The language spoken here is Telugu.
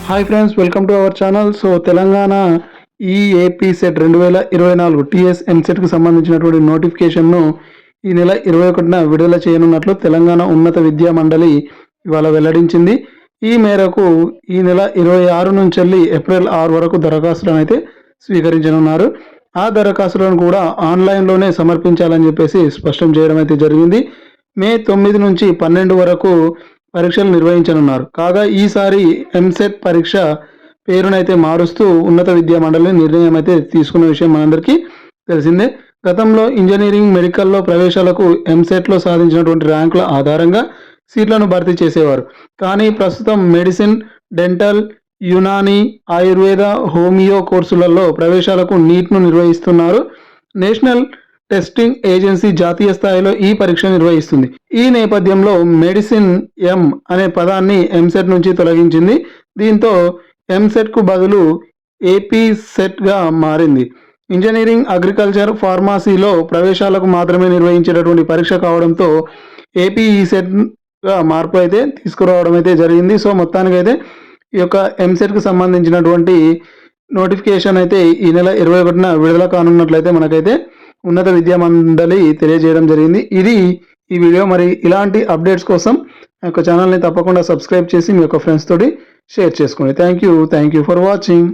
Hi friends, welcome to our channel. So Telangana AP set 2024 TS ఎంసెట్కు సంబంధించినటువంటి నోటిఫికేషన్ను ఈ నెల 21న విడుదల చేయనున్నట్లు తెలంగాణ ఉన్నత విద్యా మండలి ఇవాళ వెల్లడించింది. ఈ మేరకు ఈ నెల 26 నుంచి వెళ్ళి ఏప్రిల్ 6 వరకు దరఖాస్తులను అయితే స్వీకరించనున్నారు. ఆ దరఖాస్తులను కూడా ఆన్లైన్లోనే సమర్పించాలని చెప్పేసి స్పష్టం చేయడం అయితే జరిగింది. మే 9 నుంచి 12 వరకు పరీక్షలు నిర్వహించనున్నారు. కాగా ఈసారి ఎంసెట్ పరీక్ష పేరునైతే మారుస్తూ ఉన్నత విద్యా మండలి నిర్ణయం అయితే తీసుకున్న విషయం మనందరికీ తెలిసిందే. గతంలో ఇంజనీరింగ్, మెడికల్లో ప్రవేశాలకు ఎంసెట్లో సాధించినటువంటి ర్యాంకుల ఆధారంగా సీట్లను భర్తీ చేసేవారు. కానీ ప్రస్తుతం medicine, dental, Unani, Ayurveda, homeo కోర్సులలో ప్రవేశాలకు నీట్ను నిర్వహిస్తున్నారు. నేషనల్ టెస్టింగ్ ఏజెన్సీ జాతీయ స్థాయిలో ఈ పరీక్ష నిర్వహిస్తుంది. ఈ నేపథ్యంలో మెడిసిన్ ఎం అనే పదాన్ని ఎంసెట్ నుంచి తొలగించింది. దీంతో ఎంసెట్కు బదులు ఏపీ సెట్గా మారింది. ఇంజనీరింగ్, అగ్రికల్చర్, ఫార్మసీలో ప్రవేశాలకు మాత్రమే నిర్వహించేటటువంటి పరీక్ష కావడంతో ఏపీ ఈ సెట్గా మార్పు అయితే తీసుకురావడం అయితే జరిగింది. సో మొత్తానికైతే ఈ యొక్క ఎంసెట్కు సంబంధించినటువంటి నోటిఫికేషన్ అయితే ఈ నెల 21న విడుదల కానున్నట్లయితే మనకైతే ఉన్నత విద్యా మండలి తెలియజేయడం జరిగింది. ఇది ఈ వీడియో. మరి ఇలాంటి అప్డేట్స్ కోసం మా యొక్క ఛానల్ని తప్పకుండా సబ్స్క్రైబ్ చేసి మీ యొక్క ఫ్రెండ్స్ తోటి షేర్ చేసుకోండి. Thank you for watching.